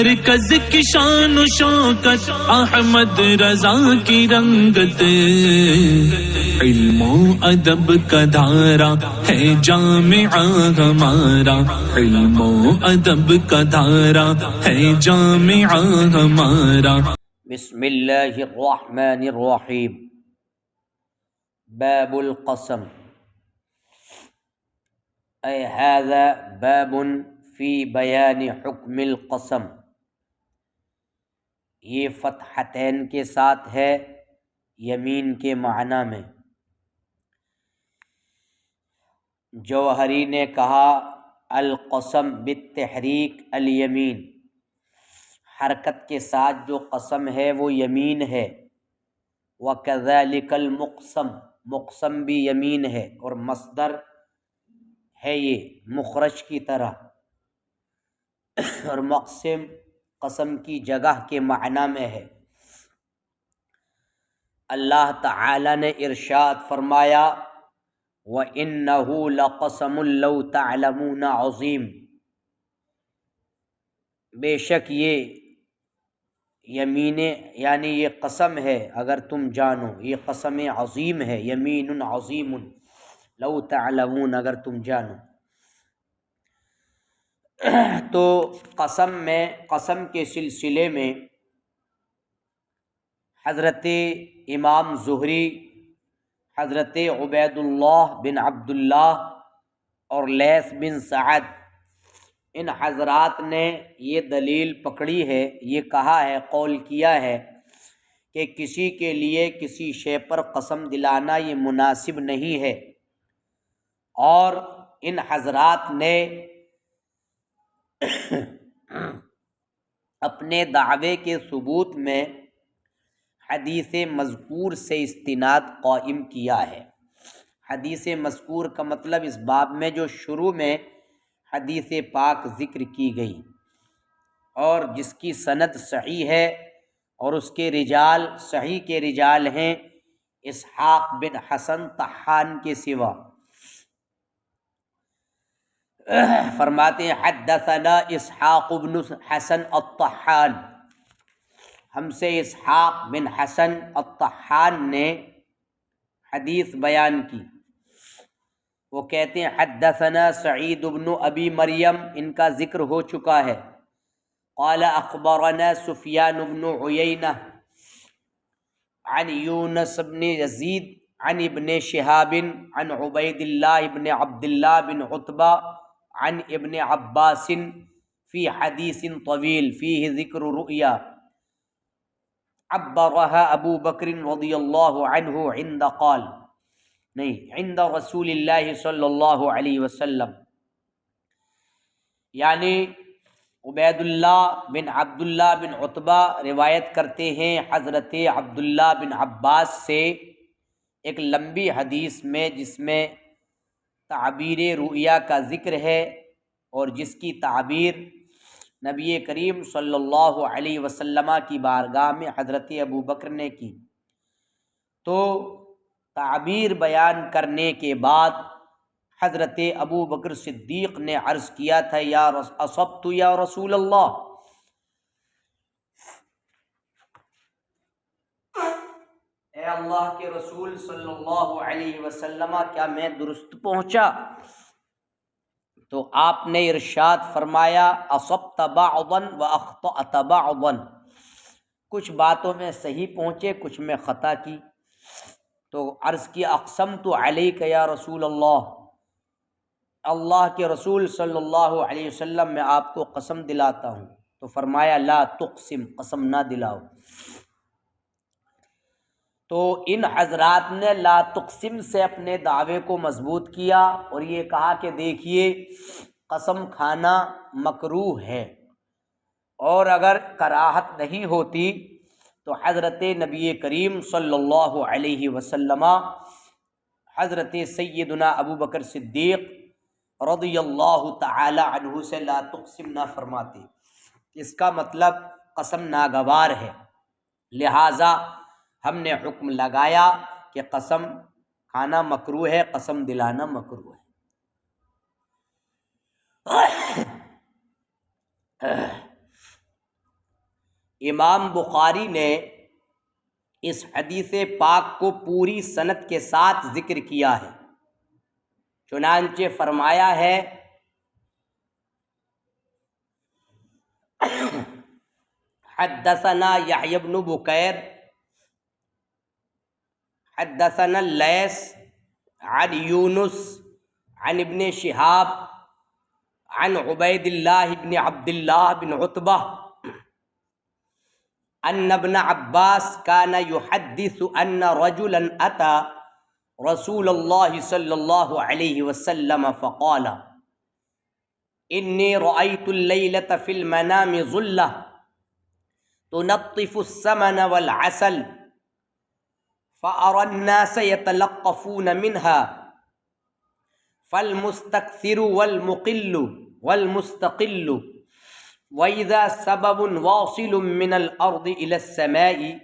مرکز کی شان و شوکت احمد رضا کی رنگت، علم و ادب کا دھارا ہے جامعہ ہمارا، علم و ادب کا دھارا ہے جامعہ ہمارا۔ بسم اللہ الرحمن الرحیم۔ باب القسم، اے ھذا باب فی بیان حکم القسم۔ یہ فتحتین کے ساتھ ہے یمین کے معنی میں۔ جوہری نے کہا القسم بالتحریک الیمین، حرکت کے ساتھ جو قسم ہے وہ یمین ہے۔ وَكَذَلِكَ الْمُقْسَمُ، مقسم بھی یمین ہے، اور مصدر ہے یہ مخرج کی طرح، اور مقسم قسم کی جگہ کے معنی میں ہے۔ اللہ تعالی نے ارشاد فرمایا وَإِنَّهُ لَقَسَمٌ لَوْ تَعْلَمُونَ عَظِيمٌ، بے شک یہ یمین یعنی یہ قسم ہے اگر تم جانو، یہ قسم عظیم ہے، یمین عظیم لو تعلمون، اگر تم جانو۔ تو قسم کے سلسلے میں حضرت امام زہری، حضرت عبید اللہ بن عبداللہ اور لیث بن سعد، ان حضرات نے یہ دلیل پکڑی ہے، یہ کہا ہے، قول کیا ہے کہ کسی کے لیے کسی شے پر قسم دلانا یہ مناسب نہیں ہے، اور ان حضرات نے اپنے دعوے کے ثبوت میں حدیث مذکور سے استناد قائم کیا ہے۔ حدیث مذکور کا مطلب اس باب میں جو شروع میں حدیث پاک ذکر کی گئی اور جس کی سند صحیح ہے، اور اس کے رجال صحیح کے رجال ہیں اسحاق بن حسن طحان کے سوا۔ فرماتے ہیں حدثنا اسحاق بن حسن الطحان، ہم سے اسحاق بن حسن الطحان نے حدیث بیان کی۔ وہ کہتے ہیں حدثنا سعید بن ابی مریم، ان کا ذکر ہو چکا ہے۔ قال اخبرنا سفیان بن عیینہ عن یونس بن یزید عن ابن شہاب عن عبید اللہ بن عبداللہ بن عتبہ عن ابن عباس فی حدیث طویل فیہ ذکر رؤیا عبرها ابو بکر رضی اللہ عنہ عند رسول اللہ صلی اللہ علیہ وسلم، یعنی عبید اللہ بن عبداللہ بن عتبہ روایت کرتے ہیں حضرت عبداللہ بن عباس سے ایک لمبی حدیث میں، جس میں تعبیر رؤیا کا ذکر ہے، اور جس کی تعبیر نبی کریم صلی اللہ علیہ وسلم کی بارگاہ میں حضرت ابو بکر نے کی۔ تو تعبیر بیان کرنے کے بعد حضرت ابو بکر صدیق نے عرض کیا تھا یا اصبت یا رسول اللہ، اے اللہ کے رسول صلی اللہ علیہ وسلم، کیا میں درست پہنچا؟ تو آپ نے ارشاد فرمایا اصبت بعضا واخطأت بعضا، کچھ باتوں میں صحیح پہنچے، کچھ میں خطا کی۔ تو عرض کیا اقسمت علیک یا رسول اللہ، اللہ کے رسول صلی اللہ علیہ وسلم میں آپ کو قسم دلاتا ہوں۔ تو فرمایا لا تقسم، قسم نہ دلاؤ۔ تو ان حضرات نے لا تقسم سے اپنے دعوے کو مضبوط کیا، اور یہ کہا کہ دیکھیے قسم کھانا مکروہ ہے، اور اگر کراہت نہیں ہوتی تو حضرت نبی کریم صلی اللہ علیہ وسلم حضرت سیدنا ابو بکر صدیق رضی اللہ تعالی عنہ سے لا تقسم نہ فرماتے۔ اس کا مطلب قسم ناگوار ہے، لہٰذا ہم نے حکم لگایا کہ قسم کھانا مکروہ ہے، قسم دلانا مکروہ ہے۔ امام بخاری نے اس حدیث پاک کو پوری سند کے ساتھ ذکر کیا ہے، چنانچہ فرمایا ہے حدثنا یحیی بن بکیر حدثنا اللیث عن یونس عن ابن شہاب عن عبید اللہ بن عبد اللہ بن عتبہ ان ابن عباس كان يحدث ان رجلا اتى رسول الله صلى الله عليه وسلم فقال اني رأيت الليلة في المنام ظلة تنطف السمن والعسل فأرى الناس يتلقفون منها فالمستكثر والمقل والمستقل وإذا سبب واصل من الأرض إلى السماء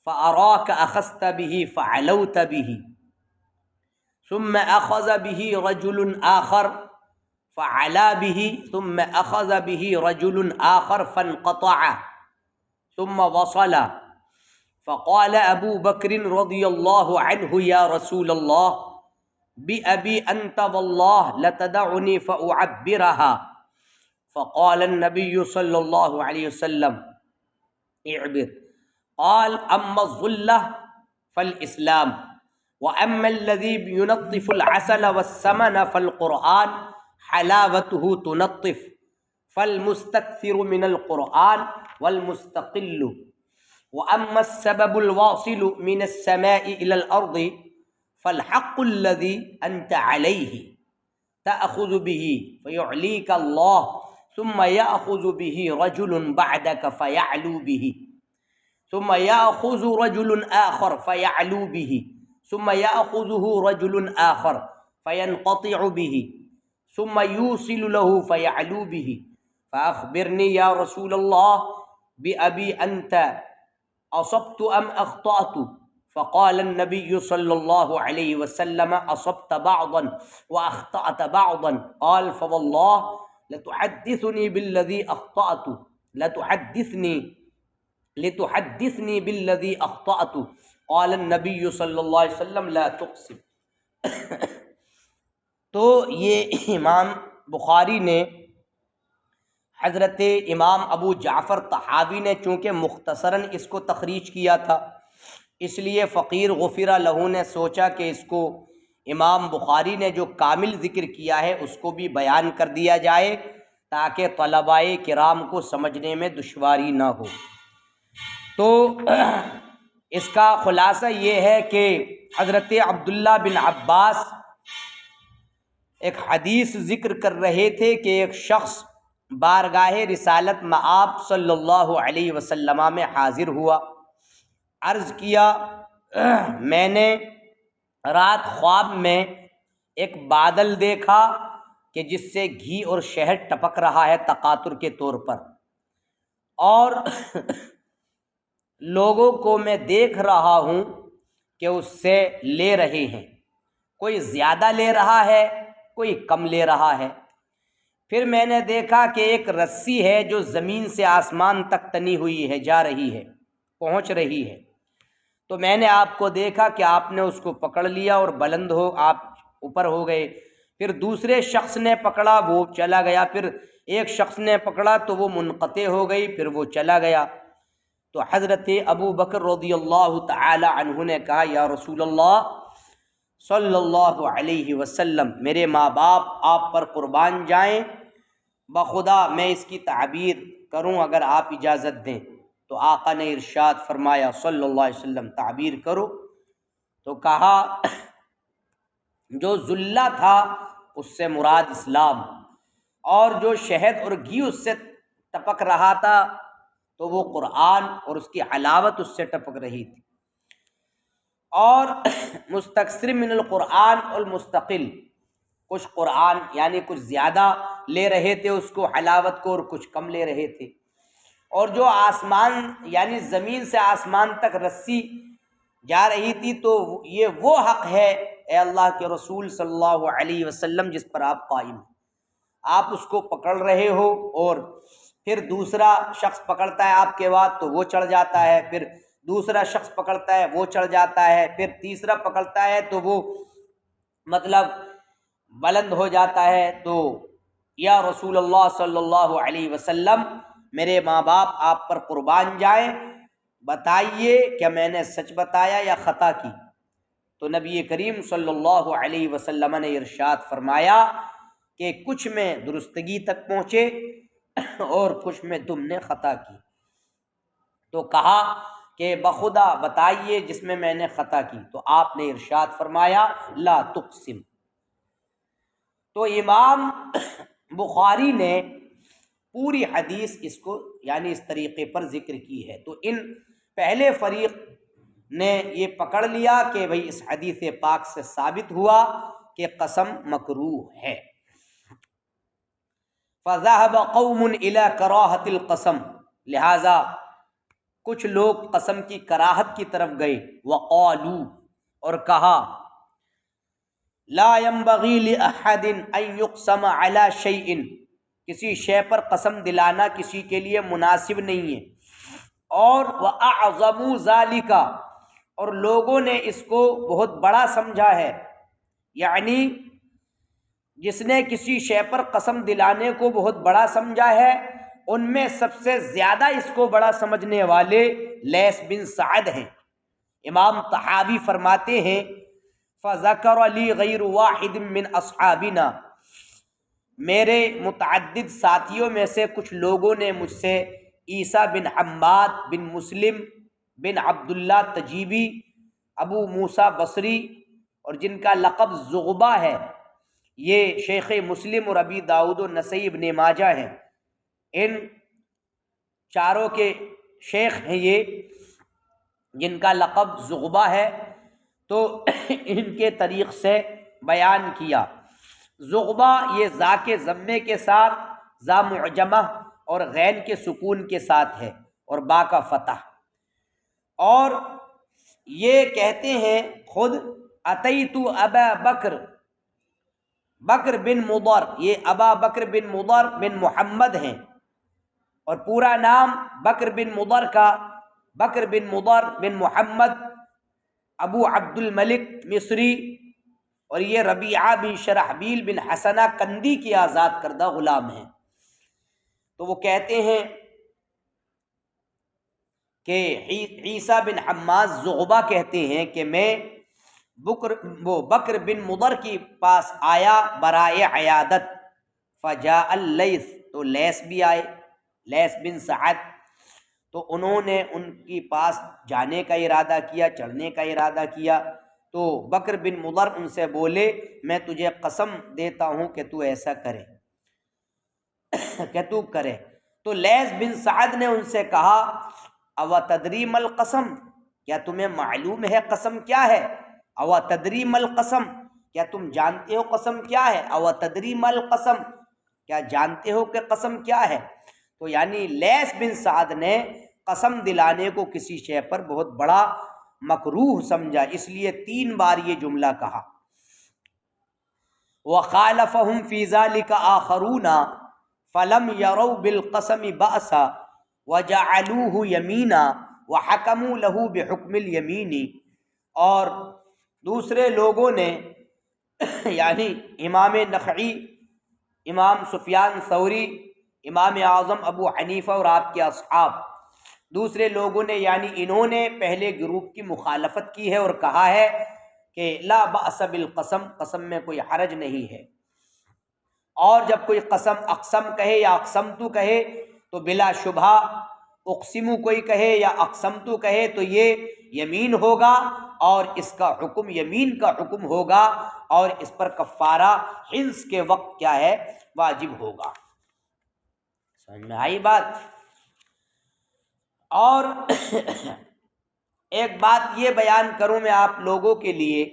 فأراك أخذت به فعلوت به ثم أخذ به رجل آخر فعلا به ثم أخذ به رجل آخر فانقطع ثم وصل فقال أبو بكر رضي الله عنه يا رسول الله بأبي أنت والله لتدعني فأعبرها فقال النبي صلى الله عليه وسلم اعبر قال أما الظلة فالإسلام وأما الذي ينطف العسل والسمن فالقرآن حلاوته تنطف فالمستكثر من القرآن والمستقل وأما السبب الواصل من السماء إلى الأرض فالحق الذي أنت عليه تأخذ به فيعليك الله ثم يأخذ به رجل بعدك فيعلو به ثم يأخذ رجل آخر فيعلو به ثم يأخذه رجل آخر فينقطع به ثم يوصل له فيعلو به فأخبرني يا رسول الله بأبي أنت أصبت أم أخطأت فقال النبي صلى الله عليه وسلم أصبت بعضا وأخطأت بعضا قال فوالله لتحدثني بالذي أخطأت لتحدثني بالذي أخطأت قال النبي صلى الله عليه وسلم لا تقسم. تو یہ امام بخاری نے حضرت امام ابو جعفر طحاوی نے چونکہ مختصراً اس کو تخریج کیا تھا، اس لیے فقیر غفر لہ نے سوچا کہ اس کو امام بخاری نے جو کامل ذکر کیا ہے اس کو بھی بیان کر دیا جائے تاکہ طلباء کرام کو سمجھنے میں دشواری نہ ہو. تو اس کا خلاصہ یہ ہے کہ حضرت عبداللہ بن عباس ایک حدیث ذکر کر رہے تھے کہ ایک شخص بارگاہ رسالت مآب صلی اللہ علیہ وسلم میں حاضر ہوا. عرض کیا میں نے رات خواب میں ایک بادل دیکھا کہ جس سے گھی اور شہد ٹپک رہا ہے تقاطر کے طور پر، اور لوگوں کو میں دیکھ رہا ہوں کہ اس سے لے رہے ہیں، کوئی زیادہ لے رہا ہے کوئی کم لے رہا ہے. پھر میں نے دیکھا کہ ایک رسی ہے جو زمین سے آسمان تک تنی ہوئی ہے، جا رہی ہے، پہنچ رہی ہے. تو میں نے آپ کو دیکھا کہ آپ نے اس کو پکڑ لیا اور بلند ہو آپ اوپر ہو گئے. پھر دوسرے شخص نے پکڑا، وہ چلا گیا. پھر ایک شخص نے پکڑا تو وہ منقطع ہو گئی، پھر وہ چلا گیا. تو حضرت ابو بکر رضی اللہ تعالی عنہ نے کہا یا رسول اللہ صلی اللہ علیہ وسلم، میرے ماں باپ آپ پر قربان جائیں، بخدا میں اس کی تعبیر کروں اگر آپ اجازت دیں. تو آقا نے ارشاد فرمایا صلی اللہ علیہ وسلم تعبیر کرو. تو کہا جو ذلہ تھا اس سے مراد اسلام، اور جو شہد اور گھی اس سے ٹپک رہا تھا تو وہ قرآن اور اس کی حلاوت اس سے ٹپک رہی تھی. اور مستکثر من القرآن المستقل، کچھ قرآن یعنی کچھ زیادہ لے رہے تھے اس کو حلاوت کو اور کچھ کم لے رہے تھے. اور جو آسمان یعنی زمین سے آسمان تک رسی جا رہی تھی تو یہ وہ حق ہے اے اللہ کے رسول صلی اللہ علیہ وسلم جس پر آپ قائم ہیں. آپ اس کو پکڑ رہے ہو اور پھر دوسرا شخص پکڑتا ہے آپ کے بعد تو وہ چڑھ جاتا ہے، پھر دوسرا شخص پکڑتا ہے وہ چڑھ جاتا ہے، پھر تیسرا پکڑتا ہے تو وہ مطلب بلند ہو جاتا ہے۔ تو یا رسول اللہ صلی اللہ علیہ وسلم، میرے ماں باپ آپ پر قربان جائیں، بتائیے کیا میں نے سچ بتایا یا خطا کی؟ تو نبی کریم صلی اللہ علیہ وسلم نے ارشاد فرمایا کہ کچھ میں درستگی تک پہنچے اور کچھ میں تم نے خطا کی۔ تو کہا کہ بخدا بتائیے جس میں نے خطا کی، تو آپ نے ارشاد فرمایا لا تقسم۔ تو امام بخاری نے پوری حدیث اس کو یعنی اس طریقے پر ذکر کی ہے۔ تو ان پہلے فریق نے یہ پکڑ لیا کہ بھئی اس حدیث پاک سے ثابت ہوا کہ قسم مکروہ ہے۔ فذهب قوم الى کراہۃ القسم، لہذا کچھ لوگ قسم کی کراہت کی طرف گئے۔ وقالوا، اور کہا لا ينبغي لأحد ان يقسم على شيء، کسی شے پر قسم دلانا کسی کے لیے مناسب نہیں ہے۔ اور وَأَعْظَمُ ذَلِكَ، اور لوگوں نے اس کو بہت بڑا سمجھا ہے، یعنی جس نے کسی شے پر قسم دلانے کو بہت بڑا سمجھا ہے ان میں سب سے زیادہ اس کو بڑا سمجھنے والے لیث بن سعد ہیں۔ امام طحاوی فرماتے ہیں فَذَكَرَ لِي غَيْرُ وَاحِدٍ مِّنْ أَصْحَابِنَا، میرے متعدد ساتھیوں میں سے کچھ لوگوں نے مجھ سے عیسیٰ بن حماد بن مسلم بن عبداللہ تجیبی، ابو موسیٰ بصری، اور جن کا لقب زغبہ ہے، یہ شیخ مسلم اور ابی داؤد و نسائی ابن ماجہ ہیں، ان چاروں کے شیخ ہیں یہ، جن کا لقب زغبہ ہے، تو ان کے طریق سے بیان کیا۔ زغبہ یہ زا کے ضمے کے ساتھ، زا معجمہ اور غین کے سکون کے ساتھ ہے، اور با کا فتح۔ اور یہ کہتے ہیں خود اتیت ابا بکر، بکر بن مضر، یہ ابا بکر بن مضر بن محمد ہیں، اور پورا نام بکر بن مضر کا بکر بن مضر بن محمد ابو عبد الملک مصری، اور یہ ربیعہ بن شرحبیل بن حسنہ کندی کی آزاد کردہ غلام ہیں۔ تو وہ کہتے ہیں کہ عیسیٰ بن حماد زغبہ کہتے ہیں کہ میں بکر بن مضر کے پاس آیا برائے عیادت، فجاء اللیث، تو لیث بھی آئے، لیث بن سعد، تو انہوں نے ان کے پاس جانے کا ارادہ کیا، چڑھنے کا ارادہ کیا، تو بکر بن مضر ان سے بولے میں تجھے قسم دیتا ہوں کہ تو ایسا کرے کہ تو کرے۔ تو لیث بن سعد نے ان سے کہا او تدری ما القسم، کیا تمہیں معلوم ہے قسم کیا ہے؟ او تدری ما القسم، کیا تم جانتے ہو قسم کیا ہے؟ او تدری ما القسم، کیا جانتے ہو کہ قسم کیا ہے؟ تو یعنی لیث بن سعد نے قسم دلانے کو کسی شے پر بہت بڑا مکروہ سمجھا، اس لیے 3 بار یہ جملہ کہا۔ وَخَالَفَهُمْ فِي ذَلِكَ آخَرُونَ فَلَمْ يَرَوْا بِالْقَسَمِ بَأْسًا وَجَعَلُوهُ يَمِينًا وَحَكَمُوا لَهُ بِحُكْمِ الْيَمِينِ، اور دوسرے لوگوں نے یعنی امام نخعی، امام سفیان ثوری، امام اعظم ابو حنیفہ اور آپ کے اصحاب، دوسرے لوگوں نے یعنی انہوں نے پہلے گروپ کی مخالفت کی ہے اور کہا ہے کہ لا بأس بالقسم، قسم میں کوئی حرج نہیں ہے۔ اور جب کوئی قسم اقسم کہے یا اقسمتو کہے تو بلا شبہ اقسمو کوئی کہے یا اقسمتو کہے تو یہ یمین ہوگا، اور اس کا حکم یمین کا حکم ہوگا، اور اس پر کفارہ حنث کے وقت کیا ہے؟ واجب ہوگا۔ سمجھ میں آئی بات؟ اور ایک بات یہ بیان کروں میں آپ لوگوں کے لیے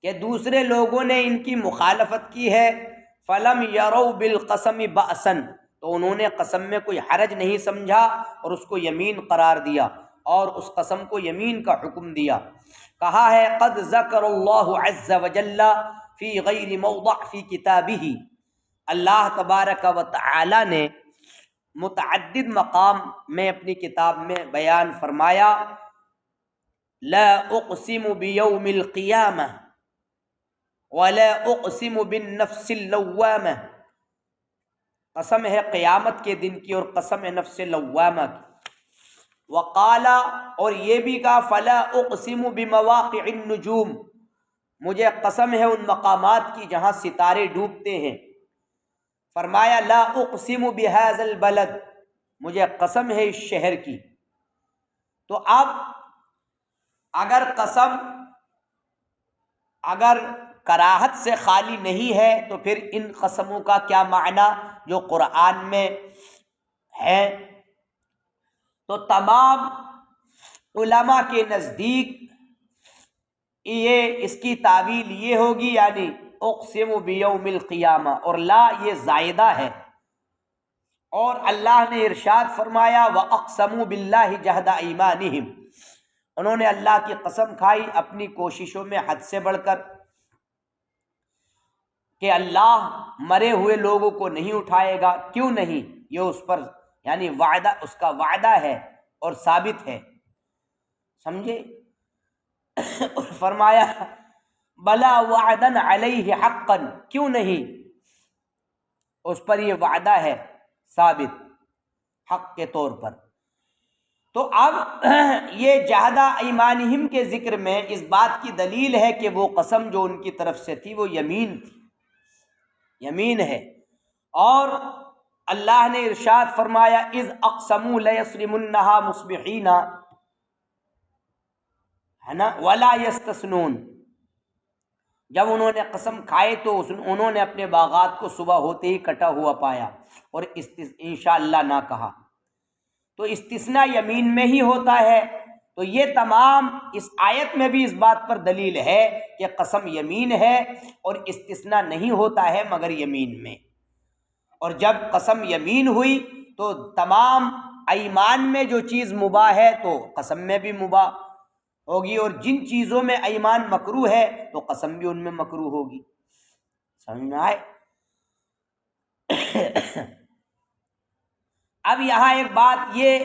کہ دوسرے لوگوں نے ان کی مخالفت کی ہے، فَلَمْ يَرَوْا بِالْقَسَمِ بَأْسًا، تو انہوں نے قسم میں کوئی حرج نہیں سمجھا اور اس کو یمین قرار دیا، اور اس قسم کو یمین کا حکم دیا۔ کہا ہے قد ذکر اللہ عز وجل فی غیر موضع فی کتابہ، اللہ تبارک و تعالی نے متعدد مقام میں اپنی کتاب میں بیان فرمایا، لا اقسم بیوم القیامہ ولا اقسم بالنفس اللوامہ، قسم ہے قیامت کے دن کی اور قسم ہے نفس لوامہ کی۔ وقالا، اور یہ بھی کہا، فلا اقسم بمواقع النجوم، مجھے قسم ہے ان مقامات کی جہاں ستارے ڈوبتے ہیں۔ فرمایا لا اقسم بہذا البلد، مجھے قسم ہے اس شہر کی۔ تو اب اگر قسم اگر کراہت سے خالی نہیں ہے تو پھر ان قسموں کا کیا معنی جو قرآن میں ہے؟ تو تمام علماء کے نزدیک یہ اس کی تعویل یہ ہوگی، یعنی اقسم بیوم القیامہ، اور لا یہ زائدہ ہے، اور اللہ نے ارشاد فرمایا وَأَقْسَمُوا بِاللَّهِ جَهْدَ أَيْمَانِهِمْ، انہوں نے اللہ کی قسم کھائی اپنی کوششوں میں حد سے بڑھ کر کہ اللہ مرے ہوئے لوگوں کو نہیں اٹھائے گا۔ کیوں نہیں؟ یہ اس پر یعنی وعدہ، اس کا وعدہ ہے اور ثابت ہے، سمجھے؟ فرمایا بلا وعدن علیہ حقا، کیوں نہیں، اس پر یہ وعدہ ہے ثابت حق کے طور پر۔ تو اب یہ جہدہ ایمانہم کے ذکر میں اس بات کی دلیل ہے کہ وہ قسم جو ان کی طرف سے تھی وہ یمین تھی، یمین ہے۔ اور اللہ نے ارشاد فرمایا اذ اقسموا لیصرمنہا مصبحین، ہے نا، ولا یستثنون، جب انہوں نے قسم کھائے تو انہوں نے اپنے باغات کو صبح ہوتے ہی کٹا ہوا پایا اور انشاءاللہ نہ کہا۔ تو استثناء یمین میں ہی ہوتا ہے۔ تو یہ تمام اس آیت میں بھی اس بات پر دلیل ہے کہ قسم یمین ہے اور استثناء نہیں ہوتا ہے مگر یمین میں۔ اور جب قسم یمین ہوئی تو تمام ایمان میں جو چیز مباح ہے تو قسم میں بھی مباح ہوگی، اور جن چیزوں میں ایمان مکروہ ہے تو قسم بھی ان میں مکروہ ہوگی۔ سمجھ میں آئے؟ اب یہاں ایک بات یہ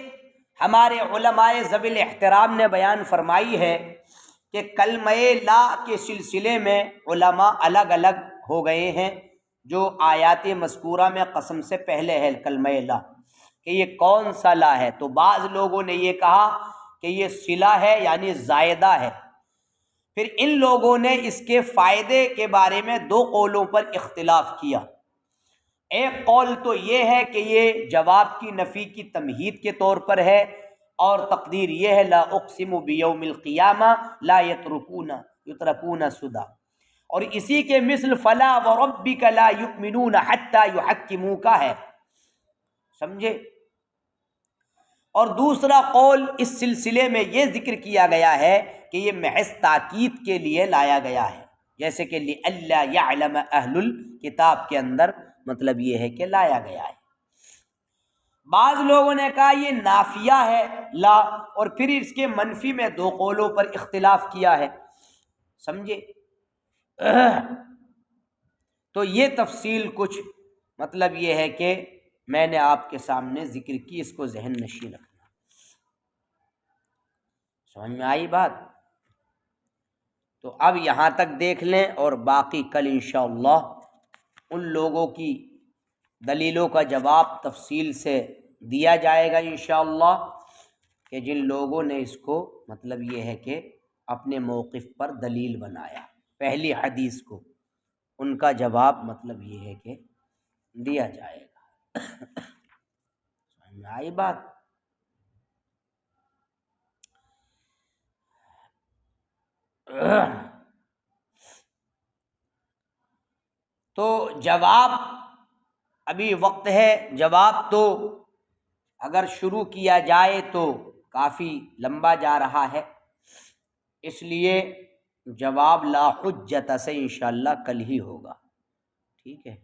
ہمارے علماء ذوی الاحترام نے بیان فرمائی ہے کہ کلمہ لا کے سلسلے میں علماء الگ الگ ہو گئے ہیں۔ جو آیات مذکورہ میں قسم سے پہلے ہے کلمہ لا، کہ یہ کون سا لا ہے، تو بعض لوگوں نے یہ کہا کہ یہ صلہ ہے یعنی زائدہ ہے۔ پھر ان لوگوں نے اس کے فائدے کے بارے میں دو قولوں پر اختلاف کیا۔ ایک قول تو یہ ہے کہ یہ جواب کی نفی کی تمہید کے طور پر ہے، اور تقدیر یہ ہے لا اقسم بیوم القیامہ لا یترکون سدی، اور اسی کے مثل فلا وربک لا یؤمنون حتی یحکموک ہے، سمجھے؟ اور دوسرا قول اس سلسلے میں یہ ذکر کیا گیا ہے کہ یہ محض تاکید کے لیے لایا گیا ہے، جیسے کہ لئلا یعلم اہل الکتاب کے اندر مطلب یہ ہے کہ لایا گیا ہے۔ بعض لوگوں نے کہا یہ نافیہ ہے لا، اور پھر اس کے منفی میں دو قولوں پر اختلاف کیا ہے، سمجھے؟ تو یہ تفصیل کچھ مطلب یہ ہے کہ میں نے آپ کے سامنے ذکر کی، اس کو ذہن نشین رکھنا۔ سمجھ میں آئی بات؟ تو اب یہاں تک دیکھ لیں، اور باقی کل انشاءاللہ ان لوگوں کی دلیلوں کا جواب تفصیل سے دیا جائے گا انشاءاللہ، کہ جن لوگوں نے اس کو مطلب یہ ہے کہ اپنے موقف پر دلیل بنایا پہلی حدیث کو، ان کا جواب مطلب یہ ہے کہ دیا جائے گا۔ سمجھ میں آئی بات؟ تو جواب ابھی وقت ہے، جواب تو اگر شروع کیا جائے تو کافی لمبا جا رہا ہے، اس لیے جواب لا حجت سے انشاءاللہ کل ہی ہوگا، ٹھیک ہے؟